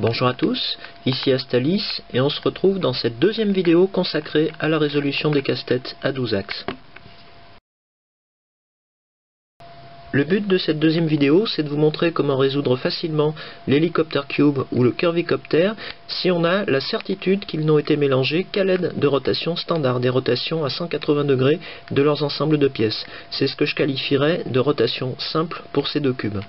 Bonjour à tous, ici Astalis et on se retrouve dans cette deuxième vidéo consacrée à la résolution des casse-têtes à 12 axes. Le but de cette deuxième vidéo, c'est de vous montrer comment résoudre facilement l'hélicoptère cube ou le curvicopter si on a la certitude qu'ils n'ont été mélangés qu'à l'aide de rotations standard, des rotations à 180 degrés de leurs ensembles de pièces. C'est ce que je qualifierais de rotation simple pour ces deux cubes.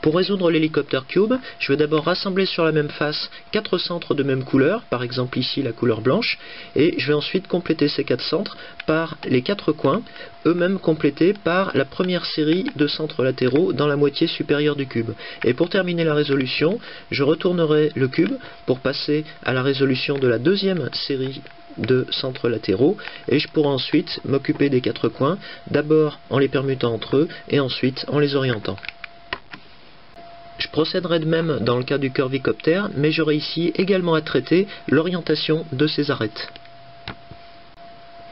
Pour résoudre l'hélicoptère cube, je vais d'abord rassembler sur la même face 4 centres de même couleur, par exemple ici la couleur blanche, et je vais ensuite compléter ces 4 centres par les 4 coins, eux-mêmes complétés par la première série de centres latéraux dans la moitié supérieure du cube. Et pour terminer la résolution, je retournerai le cube pour passer à la résolution de la deuxième série de centres latéraux, et je pourrai ensuite m'occuper des 4 coins, d'abord en les permutant entre eux, et ensuite en les orientant. Je procéderai de même dans le cas du curvicopter, mais j'aurai ici également à traiter l'orientation de ces arêtes.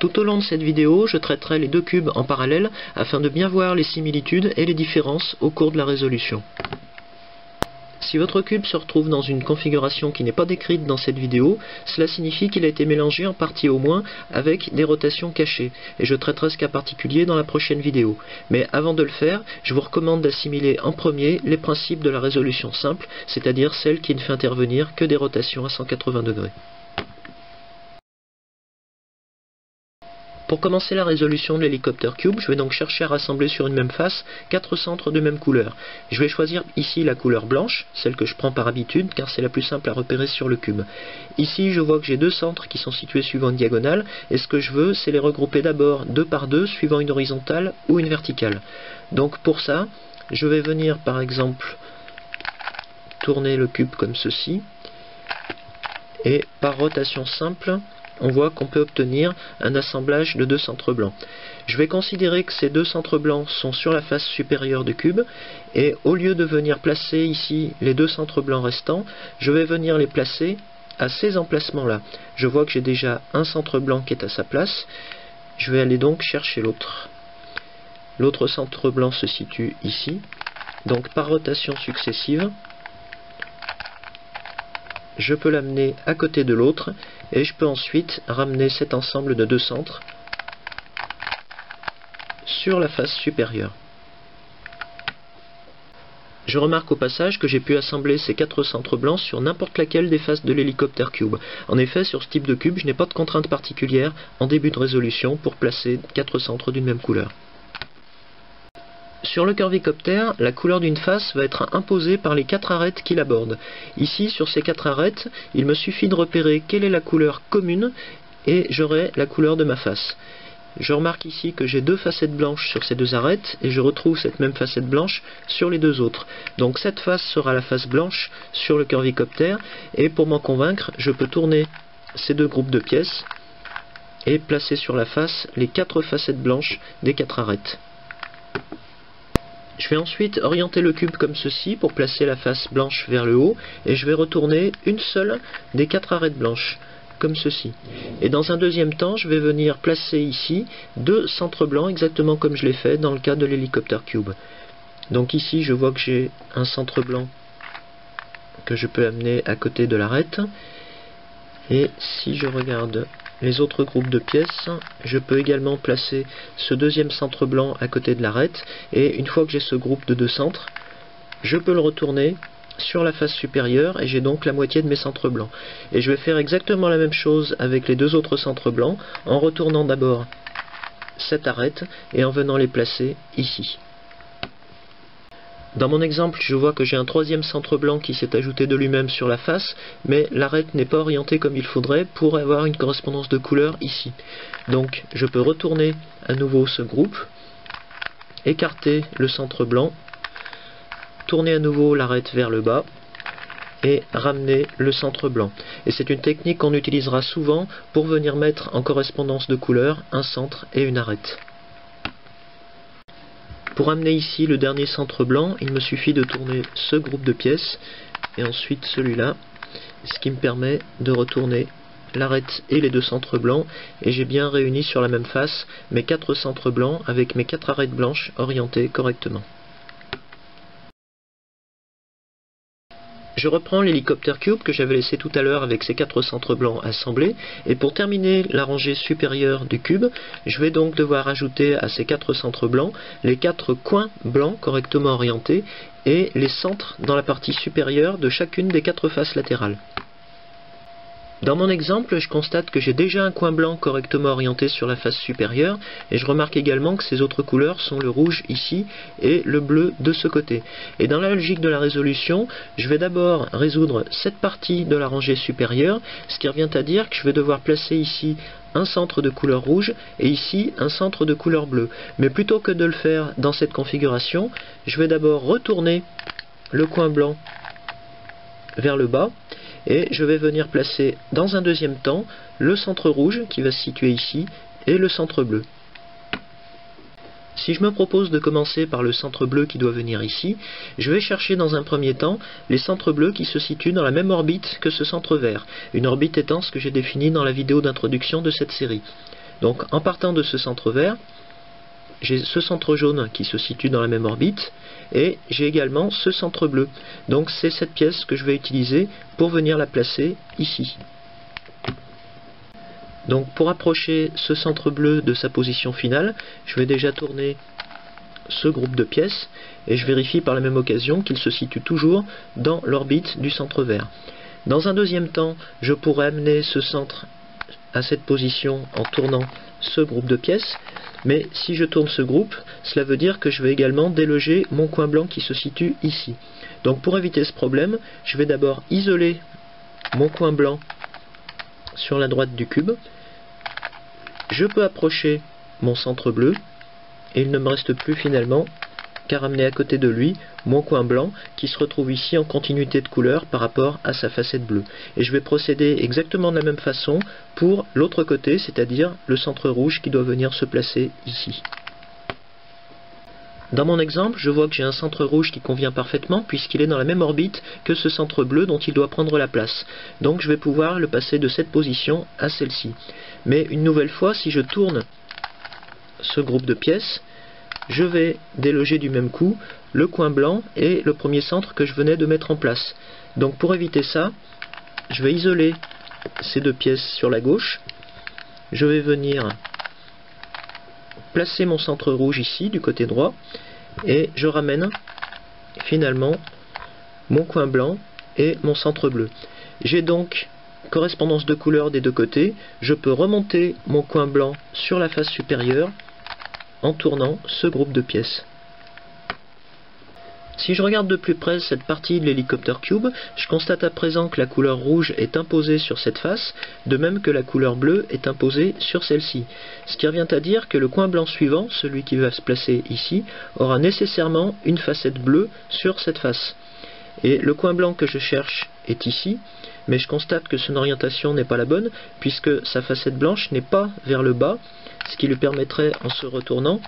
Tout au long de cette vidéo, je traiterai les deux cubes en parallèle afin de bien voir les similitudes et les différences au cours de la résolution. Si votre cube se retrouve dans une configuration qui n'est pas décrite dans cette vidéo, cela signifie qu'il a été mélangé en partie au moins avec des rotations cachées, et je traiterai ce cas particulier dans la prochaine vidéo. Mais avant de le faire, je vous recommande d'assimiler en premier les principes de la résolution simple, c'est-à-dire celle qui ne fait intervenir que des rotations à 180 degrés. Pour commencer la résolution de l'hélicoptère cube, je vais donc chercher à rassembler sur une même face 4 centres de même couleur. Je vais choisir ici la couleur blanche, celle que je prends par habitude car c'est la plus simple à repérer sur le cube. Ici je vois que j'ai deux centres qui sont situés suivant une diagonale et ce que je veux c'est les regrouper d'abord 2 par 2 suivant une horizontale ou une verticale. Donc pour ça, je vais venir par exemple tourner le cube comme ceci et par rotation simple, on voit qu'on peut obtenir un assemblage de deux centres blancs. Je vais considérer que ces deux centres blancs sont sur la face supérieure du cube, et au lieu de venir placer ici les deux centres blancs restants, je vais venir les placer à ces emplacements-là. Je vois que j'ai déjà un centre blanc qui est à sa place, je vais aller donc chercher l'autre. L'autre centre blanc se situe ici, donc par rotation successive, je peux l'amener à côté de l'autre et je peux ensuite ramener cet ensemble de deux centres sur la face supérieure. Je remarque au passage que j'ai pu assembler ces 4 centres blancs sur n'importe laquelle des faces de l'hélicoptère cube. En effet, sur ce type de cube, je n'ai pas de contrainte particulière en début de résolution pour placer 4 centres d'une même couleur. Sur le curvicopter, la couleur d'une face va être imposée par les 4 arêtes qui l'abordent. Ici, sur ces 4 arêtes, il me suffit de repérer quelle est la couleur commune et j'aurai la couleur de ma face. Je remarque ici que j'ai deux facettes blanches sur ces deux arêtes et je retrouve cette même facette blanche sur les deux autres. Donc cette face sera la face blanche sur le curvicopter et pour m'en convaincre, je peux tourner ces deux groupes de pièces et placer sur la face les 4 facettes blanches des 4 arêtes. Je vais ensuite orienter le cube comme ceci pour placer la face blanche vers le haut et je vais retourner une seule des 4 arêtes blanches, comme ceci. Et dans un deuxième temps, je vais venir placer ici 2 centres blancs exactement comme je l'ai fait dans le cas de l'hélicoptère cube. Donc ici, je vois que j'ai un centre blanc que je peux amener à côté de l'arête. Et si je regarde les autres groupes de pièces, je peux également placer ce deuxième centre blanc à côté de l'arête, et une fois que j'ai ce groupe de 2 centres, je peux le retourner sur la face supérieure et j'ai donc la moitié de mes centres blancs. Et je vais faire exactement la même chose avec les 2 autres centres blancs, en retournant d'abord cette arête et en venant les placer ici. Dans mon exemple, je vois que j'ai un troisième centre blanc qui s'est ajouté de lui-même sur la face, mais l'arête n'est pas orientée comme il faudrait pour avoir une correspondance de couleur ici. Donc je peux retourner à nouveau ce groupe, écarter le centre blanc, tourner à nouveau l'arête vers le bas et ramener le centre blanc. Et c'est une technique qu'on utilisera souvent pour venir mettre en correspondance de couleur un centre et une arête. Pour amener ici le dernier centre blanc, il me suffit de tourner ce groupe de pièces et ensuite celui-là, ce qui me permet de retourner l'arête et les 2 centres blancs, et j'ai bien réuni sur la même face mes 4 centres blancs avec mes 4 arêtes blanches orientées correctement. Je reprends l'hélicoptère cube que j'avais laissé tout à l'heure avec ses 4 centres blancs assemblés, et pour terminer la rangée supérieure du cube, je vais donc devoir ajouter à ces 4 centres blancs les 4 coins blancs correctement orientés et les centres dans la partie supérieure de chacune des 4 faces latérales. Dans mon exemple, je constate que j'ai déjà un coin blanc correctement orienté sur la face supérieure, et je remarque également que ces autres couleurs sont le rouge ici et le bleu de ce côté. Et dans la logique de la résolution, je vais d'abord résoudre cette partie de la rangée supérieure, ce qui revient à dire que je vais devoir placer ici un centre de couleur rouge et ici un centre de couleur bleue. Mais plutôt que de le faire dans cette configuration, je vais d'abord retourner le coin blanc vers le bas, et je vais venir placer dans un deuxième temps le centre rouge qui va se situer ici et le centre bleu. Si je me propose de commencer par le centre bleu qui doit venir ici, je vais chercher dans un premier temps les centres bleus qui se situent dans la même orbite que ce centre vert, une orbite étant ce que j'ai défini dans la vidéo d'introduction de cette série. Donc en partant de ce centre vert, j'ai ce centre jaune qui se situe dans la même orbite, et j'ai également ce centre bleu. Donc c'est cette pièce que je vais utiliser pour venir la placer ici. Donc pour approcher ce centre bleu de sa position finale, je vais déjà tourner ce groupe de pièces, et je vérifie par la même occasion qu'il se situe toujours dans l'orbite du centre vert. Dans un deuxième temps, je pourrais amener ce centre à cette position en tournant ce groupe de pièces, mais si je tourne ce groupe, cela veut dire que je vais également déloger mon coin blanc qui se situe ici. Donc pour éviter ce problème, je vais d'abord isoler mon coin blanc sur la droite du cube. Je peux approcher mon centre bleu, et il ne me reste plus finalement qu'à ramener à côté de lui mon coin blanc qui se retrouve ici en continuité de couleur par rapport à sa facette bleue. Et je vais procéder exactement de la même façon pour l'autre côté, c'est-à-dire le centre rouge qui doit venir se placer ici. Dans mon exemple, je vois que j'ai un centre rouge qui convient parfaitement puisqu'il est dans la même orbite que ce centre bleu dont il doit prendre la place. Donc je vais pouvoir le passer de cette position à celle-ci. Mais une nouvelle fois, si je tourne ce groupe de pièces, je vais déloger du même coup le coin blanc et le premier centre que je venais de mettre en place. Donc pour éviter ça, je vais isoler ces deux pièces sur la gauche. Je vais venir placer mon centre rouge ici du côté droit et je ramène finalement mon coin blanc et mon centre bleu. J'ai donc correspondance de couleurs des deux côtés. Je peux remonter mon coin blanc sur la face supérieure en tournant ce groupe de pièces. Si je regarde de plus près cette partie de l'hélicoptère cube, je constate à présent que la couleur rouge est imposée sur cette face, de même que la couleur bleue est imposée sur celle-ci. Ce qui revient à dire que le coin blanc suivant, celui qui va se placer ici, aura nécessairement une facette bleue sur cette face. Et le coin blanc que je cherche est ici, mais je constate que son orientation n'est pas la bonne, puisque sa facette blanche n'est pas vers le bas, ce qui lui permettrait, en se retournant,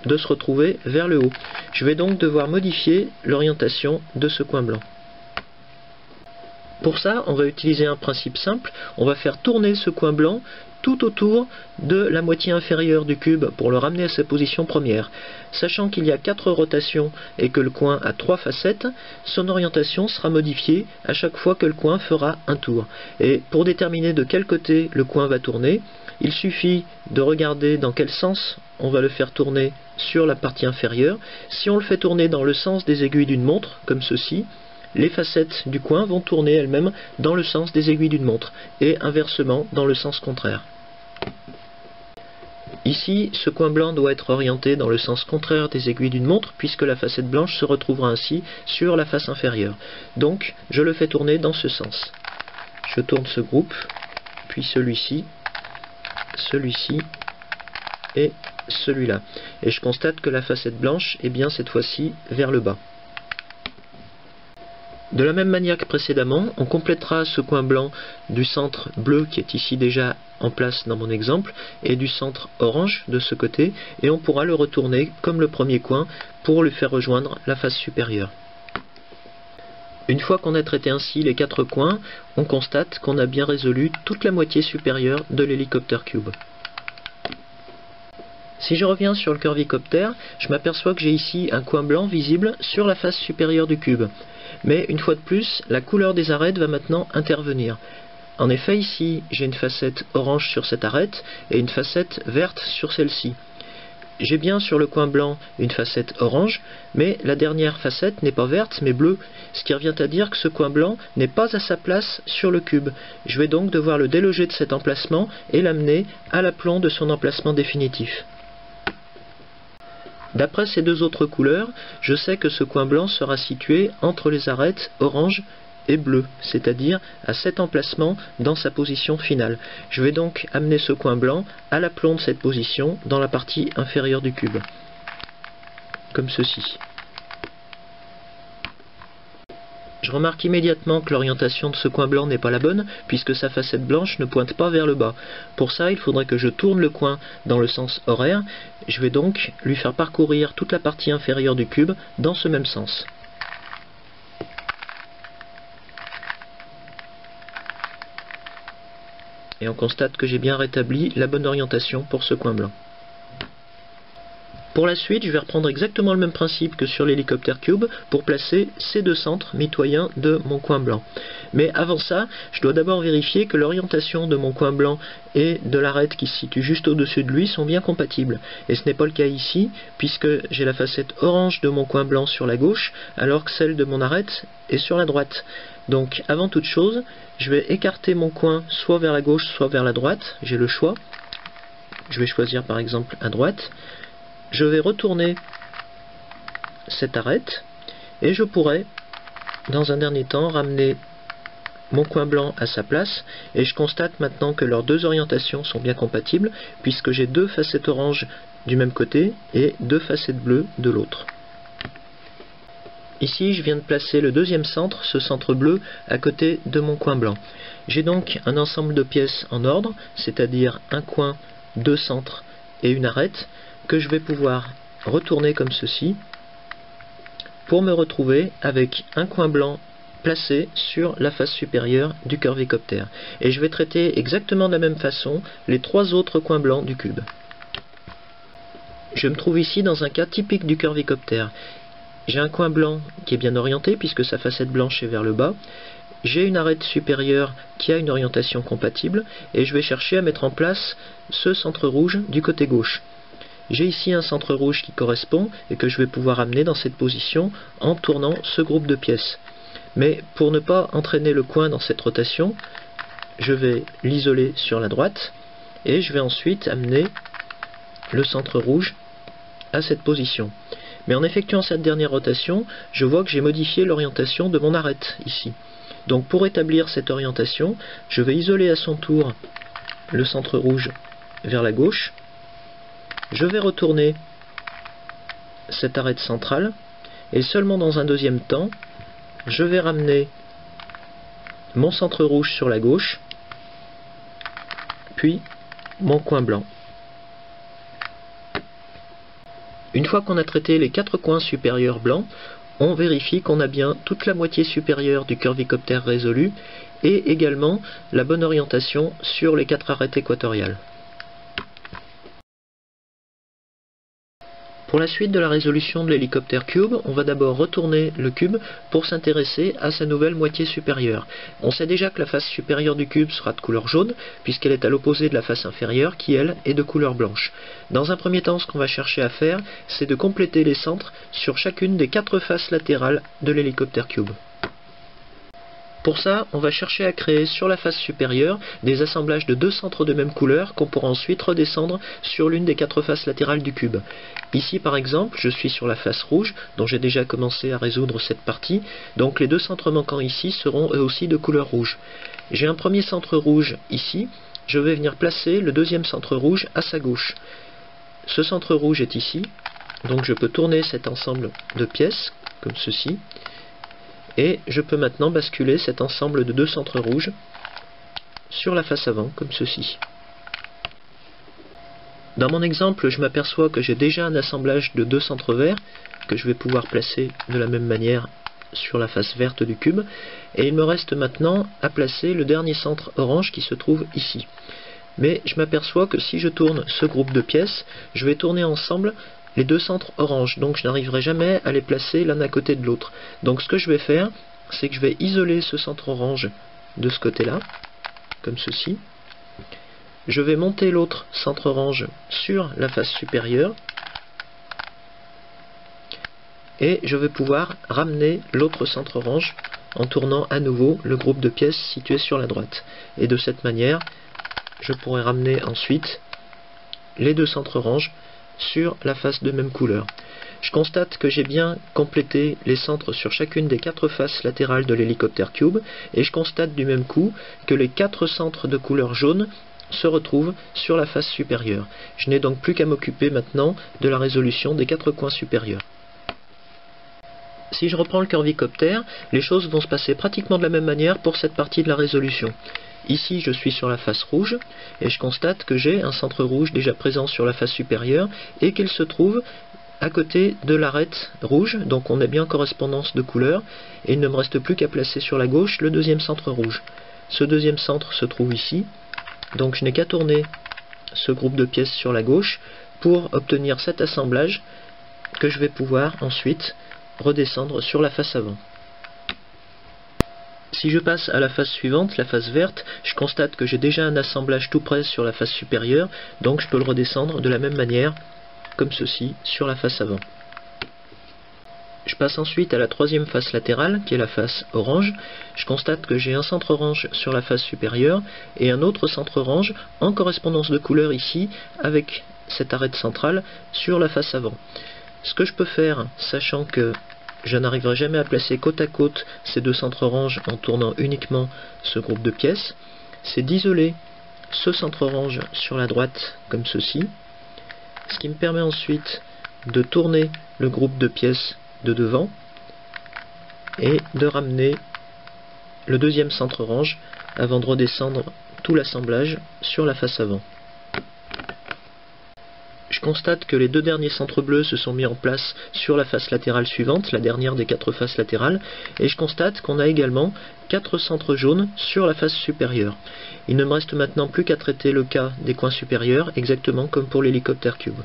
de se retrouver vers le haut. Je vais donc devoir modifier l'orientation de ce coin blanc. Pour ça, on va utiliser un principe simple. On va faire tourner ce coin blanc tout autour de la moitié inférieure du cube pour le ramener à sa position première. Sachant qu'il y a 4 rotations et que le coin a 3 facettes, son orientation sera modifiée à chaque fois que le coin fera un tour. Et pour déterminer de quel côté le coin va tourner, il suffit de regarder dans quel sens on va le faire tourner sur la partie inférieure. Si on le fait tourner dans le sens des aiguilles d'une montre, comme ceci, les facettes du coin vont tourner elles-mêmes dans le sens des aiguilles d'une montre, et inversement dans le sens contraire. Ici, ce coin blanc doit être orienté dans le sens contraire des aiguilles d'une montre, puisque la facette blanche se retrouvera ainsi sur la face inférieure. Donc, je le fais tourner dans ce sens. Je tourne ce groupe, puis celui-ci, celui-ci, et celui-là. Et je constate que la facette blanche est bien cette fois-ci vers le bas. De la même manière que précédemment, on complétera ce coin blanc du centre bleu qui est ici déjà en place dans mon exemple et du centre orange de ce côté, et on pourra le retourner comme le premier coin pour lui faire rejoindre la face supérieure. Une fois qu'on a traité ainsi les 4 coins, on constate qu'on a bien résolu toute la moitié supérieure de l'hélicoptère cube. Si je reviens sur le Curvicopter, je m'aperçois que j'ai ici un coin blanc visible sur la face supérieure du cube. Mais une fois de plus, la couleur des arêtes va maintenant intervenir. En effet, ici, j'ai une facette orange sur cette arête et une facette verte sur celle-ci. J'ai bien sur le coin blanc une facette orange, mais la dernière facette n'est pas verte mais bleue, ce qui revient à dire que ce coin blanc n'est pas à sa place sur le cube. Je vais donc devoir le déloger de cet emplacement et l'amener à l'aplomb de son emplacement définitif. D'après ces deux autres couleurs, je sais que ce coin blanc sera situé entre les arêtes orange et bleu, c'est-à-dire à cet emplacement dans sa position finale. Je vais donc amener ce coin blanc à l'aplomb de cette position dans la partie inférieure du cube, comme ceci. Je remarque immédiatement que l'orientation de ce coin blanc n'est pas la bonne, puisque sa facette blanche ne pointe pas vers le bas. Pour ça, il faudrait que je tourne le coin dans le sens horaire. Je vais donc lui faire parcourir toute la partie inférieure du cube dans ce même sens. Et on constate que j'ai bien rétabli la bonne orientation pour ce coin blanc. Pour la suite, je vais reprendre exactement le même principe que sur l'Helicopter Cube pour placer ces deux centres mitoyens de mon coin blanc. Mais avant ça, je dois d'abord vérifier que l'orientation de mon coin blanc et de l'arête qui se situe juste au-dessus de lui sont bien compatibles. Et ce n'est pas le cas ici, puisque j'ai la facette orange de mon coin blanc sur la gauche, alors que celle de mon arête est sur la droite. Donc, avant toute chose, je vais écarter mon coin soit vers la gauche, soit vers la droite. J'ai le choix. Je vais choisir par exemple à droite. Je vais retourner cette arête et je pourrais, dans un dernier temps, ramener mon coin blanc à sa place, et je constate maintenant que leurs deux orientations sont bien compatibles, puisque j'ai deux facettes orange du même côté et deux facettes bleues de l'autre. Ici, je viens de placer le deuxième centre, ce centre bleu, à côté de mon coin blanc. J'ai donc un ensemble de pièces en ordre, c'est-à-dire un coin, deux centres et une arête, que je vais pouvoir retourner comme ceci, pour me retrouver avec un coin blanc placé sur la face supérieure du Curvicopter. Et je vais traiter exactement de la même façon les trois autres coins blancs du cube. Je me trouve ici dans un cas typique du Curvicopter. J'ai un coin blanc qui est bien orienté puisque sa facette blanche est vers le bas. J'ai une arête supérieure qui a une orientation compatible et je vais chercher à mettre en place ce centre rouge du côté gauche. J'ai ici un centre rouge qui correspond et que je vais pouvoir amener dans cette position en tournant ce groupe de pièces. Mais pour ne pas entraîner le coin dans cette rotation, je vais l'isoler sur la droite et je vais ensuite amener le centre rouge à cette position. Mais en effectuant cette dernière rotation, je vois que j'ai modifié l'orientation de mon arête ici. Donc pour établir cette orientation, je vais isoler à son tour le centre rouge vers la gauche. Je vais retourner cette arête centrale et seulement dans un deuxième temps, je vais ramener mon centre rouge sur la gauche, puis mon coin blanc. Une fois qu'on a traité les quatre coins supérieurs blancs, on vérifie qu'on a bien toute la moitié supérieure du Curvicopter résolu et également la bonne orientation sur les quatre arêtes équatoriales. Pour la suite de la résolution de l'Helicopter Cube, on va d'abord retourner le cube pour s'intéresser à sa nouvelle moitié supérieure. On sait déjà que la face supérieure du cube sera de couleur jaune, puisqu'elle est à l'opposé de la face inférieure, qui elle est de couleur blanche. Dans un premier temps, ce qu'on va chercher à faire, c'est de compléter les centres sur chacune des quatre faces latérales de l'Helicopter Cube. Pour ça, on va chercher à créer sur la face supérieure des assemblages de deux centres de même couleur qu'on pourra ensuite redescendre sur l'une des quatre faces latérales du cube. Ici par exemple, je suis sur la face rouge, dont j'ai déjà commencé à résoudre cette partie, donc les deux centres manquants ici seront eux aussi de couleur rouge. J'ai un premier centre rouge ici, je vais venir placer le deuxième centre rouge à sa gauche. Ce centre rouge est ici, donc je peux tourner cet ensemble de pièces, comme ceci, et je peux maintenant basculer cet ensemble de deux centres rouges sur la face avant, comme ceci. Dans mon exemple, je m'aperçois que j'ai déjà un assemblage de deux centres verts, que je vais pouvoir placer de la même manière sur la face verte du cube, et il me reste maintenant à placer le dernier centre orange qui se trouve ici. Mais je m'aperçois que si je tourne ce groupe de pièces, je vais tourner ensemble les deux centres orange, donc je n'arriverai jamais à les placer l'un à côté de l'autre. Donc ce que je vais faire, c'est que je vais isoler ce centre orange de ce côté-là, comme ceci. Je vais monter l'autre centre orange sur la face supérieure, et je vais pouvoir ramener l'autre centre orange en tournant à nouveau le groupe de pièces situé sur la droite. Et de cette manière, je pourrai ramener ensuite les deux centres orange sur la face de même couleur. Je constate que j'ai bien complété les centres sur chacune des 4 faces latérales de l'hélicoptère Cube, et je constate du même coup que les 4 centres de couleur jaune se retrouvent sur la face supérieure. Je n'ai donc plus qu'à m'occuper maintenant de la résolution des 4 coins supérieurs. Si je reprends le curvicoptère, les choses vont se passer pratiquement de la même manière pour cette partie de la résolution. Ici, je suis sur la face rouge, et je constate que j'ai un centre rouge déjà présent sur la face supérieure, et qu'il se trouve à côté de l'arête rouge, donc on a bien correspondance de couleurs, et il ne me reste plus qu'à placer sur la gauche le deuxième centre rouge. Ce deuxième centre se trouve ici, donc je n'ai qu'à tourner ce groupe de pièces sur la gauche pour obtenir cet assemblage que je vais pouvoir ensuite redescendre sur la face avant. Si je passe à la face suivante, la face verte, je constate que j'ai déjà un assemblage tout près sur la face supérieure, donc je peux le redescendre de la même manière, comme ceci, sur la face avant. Je passe ensuite à la troisième face latérale, qui est la face orange. Je constate que j'ai un centre orange sur la face supérieure, et un autre centre orange en correspondance de couleur ici, avec cette arête centrale sur la face avant. Ce que je peux faire, sachant que je n'arriverai jamais à placer côte à côte ces deux centres orange en tournant uniquement ce groupe de pièces, c'est d'isoler ce centre orange sur la droite comme ceci, ce qui me permet ensuite de tourner le groupe de pièces de devant et de ramener le deuxième centre orange avant de redescendre tout l'assemblage sur la face avant. Je constate que les deux derniers centres bleus se sont mis en place sur la face latérale suivante, la dernière des 4 faces latérales, et je constate qu'on a également 4 centres jaunes sur la face supérieure. Il ne me reste maintenant plus qu'à traiter le cas des coins supérieurs, exactement comme pour l'hélicoptère Cube.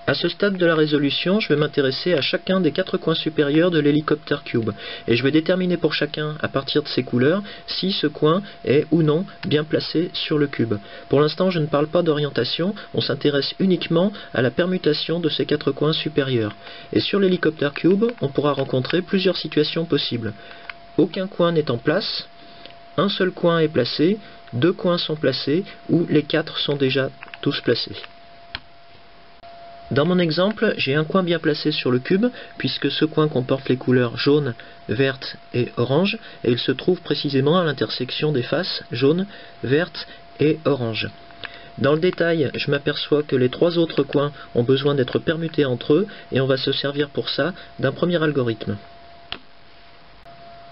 À ce stade de la résolution, je vais m'intéresser à chacun des 4 coins supérieurs de l'hélicoptère Cube, et je vais déterminer pour chacun, à partir de ces couleurs, si ce coin est ou non bien placé sur le cube. Pour l'instant, je ne parle pas d'orientation, on s'intéresse uniquement à la permutation de ces 4 coins supérieurs. Et sur l'hélicoptère Cube, on pourra rencontrer plusieurs situations possibles. Aucun coin n'est en place, un seul coin est placé, 2 coins sont placés, ou les 4 sont déjà tous placés. Dans mon exemple, j'ai un coin bien placé sur le cube, puisque ce coin comporte les couleurs jaune, verte et orange, et il se trouve précisément à l'intersection des faces jaune, verte et orange. Dans le détail, je m'aperçois que les 3 autres coins ont besoin d'être permutés entre eux, et on va se servir pour ça d'un premier algorithme.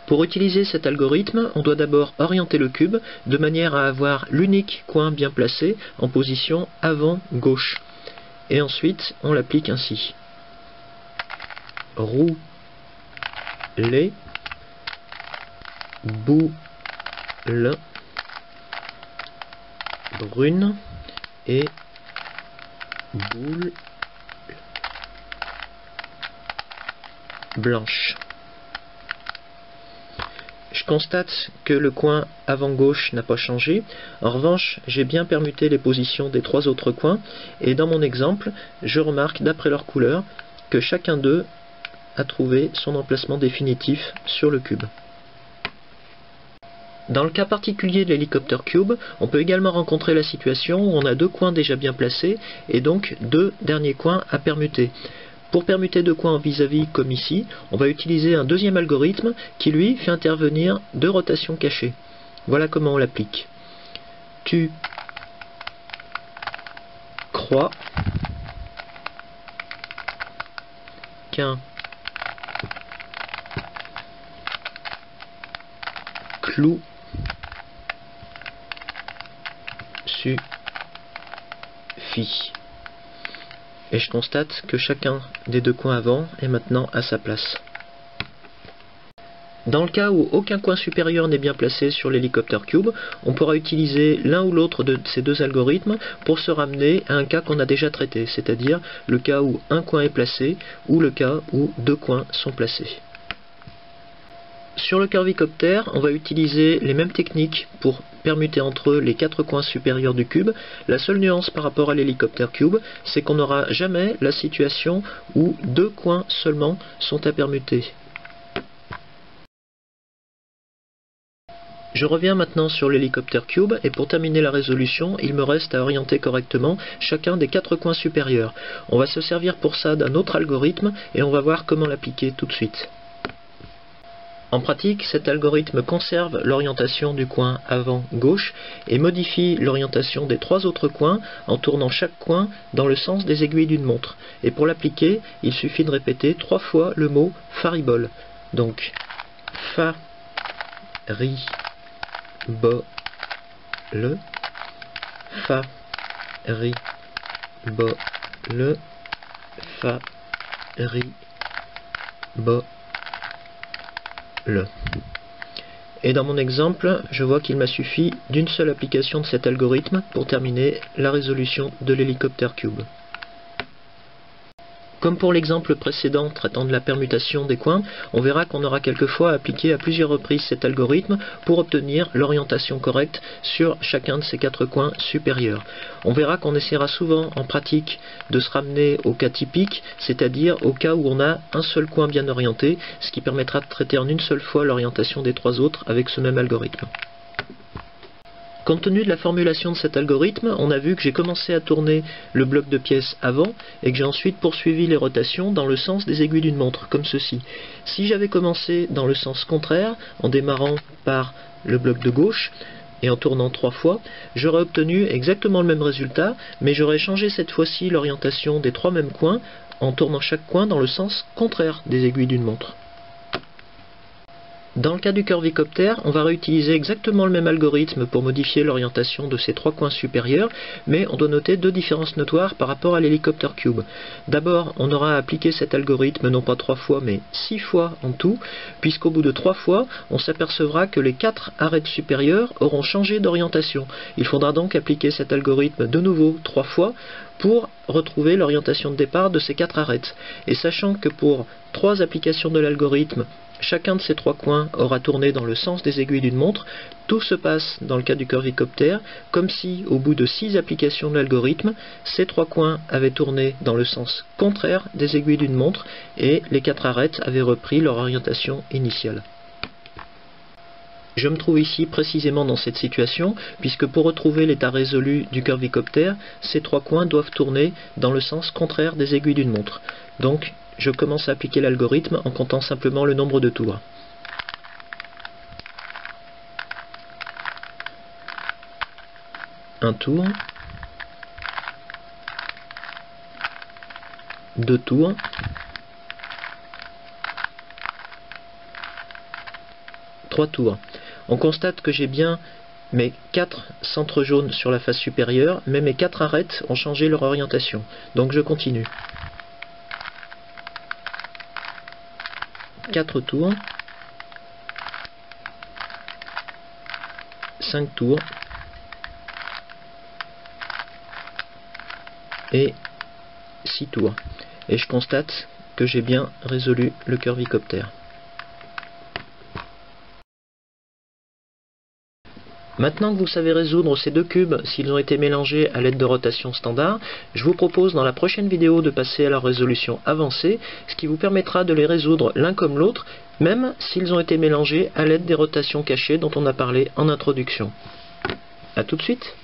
Pour utiliser cet algorithme, on doit d'abord orienter le cube de manière à avoir l'unique coin bien placé en position avant gauche. Et ensuite, on l'applique ainsi. Rouler, boule, brune et boule blanche. Je constate que le coin avant gauche n'a pas changé. En revanche, j'ai bien permuté les positions des 3 autres coins, et dans mon exemple, je remarque d'après leur couleur que chacun d'eux a trouvé son emplacement définitif sur le cube. Dans le cas particulier de l'hélicoptère Cube, on peut également rencontrer la situation où on a 2 coins déjà bien placés, et donc 2 derniers coins à permuter. Pour permuter 2 coins en vis-à-vis comme ici, on va utiliser un deuxième algorithme qui lui fait intervenir 2 rotations cachées. Voilà comment on l'applique. Tu crois qu'un clou suffit. Et je constate que chacun des 2 coins avant est maintenant à sa place. Dans le cas où aucun coin supérieur n'est bien placé sur l'hélicoptère cube, on pourra utiliser l'un ou l'autre de ces deux algorithmes pour se ramener à un cas qu'on a déjà traité, c'est-à-dire le cas où un coin est placé ou le cas où deux coins sont placés. Sur le curvicoptère, on va utiliser les mêmes techniques pour permuter entre eux les quatre coins supérieurs du cube. La seule nuance par rapport à l'hélicoptère cube, c'est qu'on n'aura jamais la situation où deux coins seulement sont à permuter. Je reviens maintenant sur l'hélicoptère cube et pour terminer la résolution, il me reste à orienter correctement chacun des quatre coins supérieurs. On va se servir pour ça d'un autre algorithme et on va voir comment l'appliquer tout de suite. En pratique, cet algorithme conserve l'orientation du coin avant gauche et modifie l'orientation des trois autres coins en tournant chaque coin dans le sens des aiguilles d'une montre. Et pour l'appliquer, il suffit de répéter 3 fois le mot faribole. Donc, fa, ri, bo, le, fa, ri, bo, le, fa, ri, bo, le. Et dans mon exemple, je vois qu'il m'a suffi d'une seule application de cet algorithme pour terminer la résolution de l'hélicoptère cube. Comme pour l'exemple précédent traitant de la permutation des coins, on verra qu'on aura quelquefois appliqué à plusieurs reprises cet algorithme pour obtenir l'orientation correcte sur chacun de ces quatre coins supérieurs. On verra qu'on essaiera souvent en pratique de se ramener au cas typique, c'est-à-dire au cas où on a un seul coin bien orienté, ce qui permettra de traiter en une seule fois l'orientation des trois autres avec ce même algorithme. Compte tenu de la formulation de cet algorithme, on a vu que j'ai commencé à tourner le bloc de pièces avant et que j'ai ensuite poursuivi les rotations dans le sens des aiguilles d'une montre, comme ceci. Si j'avais commencé dans le sens contraire, en démarrant par le bloc de gauche et en tournant 3 fois, j'aurais obtenu exactement le même résultat, mais j'aurais changé cette fois-ci l'orientation des 3 mêmes coins en tournant chaque coin dans le sens contraire des aiguilles d'une montre. Dans le cas du curvicoptère, on va réutiliser exactement le même algorithme pour modifier l'orientation de ces 3 coins supérieurs, mais on doit noter 2 différences notoires par rapport à l'hélicoptère cube. D'abord, on aura appliqué cet algorithme non pas 3 fois, mais 6 fois en tout, puisqu'au bout de 3 fois, on s'apercevra que les 4 arêtes supérieures auront changé d'orientation. Il faudra donc appliquer cet algorithme de nouveau 3 fois pour retrouver l'orientation de départ de ces 4 arêtes. Et sachant que pour 3 applications de l'algorithme, chacun de ces 3 coins aura tourné dans le sens des aiguilles d'une montre, tout se passe dans le cas du curvicoptère comme si, au bout de 6 applications de l'algorithme, ces 3 coins avaient tourné dans le sens contraire des aiguilles d'une montre et les 4 arêtes avaient repris leur orientation initiale. Je me trouve ici précisément dans cette situation, puisque pour retrouver l'état résolu du curvicoptère, ces 3 coins doivent tourner dans le sens contraire des aiguilles d'une montre. Donc, je commence à appliquer l'algorithme en comptant simplement le nombre de tours. Un tour, 2 tours, 3 tours. On constate que j'ai bien mes 4 centres jaunes sur la face supérieure, mais mes 4 arêtes ont changé leur orientation. Donc je continue. 4 tours, 5 tours, et 6 tours. Et je constate que j'ai bien résolu le curvicoptère. Maintenant que vous savez résoudre ces 2 cubes s'ils ont été mélangés à l'aide de rotation standard, je vous propose dans la prochaine vidéo de passer à leur résolution avancée, ce qui vous permettra de les résoudre l'un comme l'autre, même s'ils ont été mélangés à l'aide des rotations cachées dont on a parlé en introduction. A tout de suite!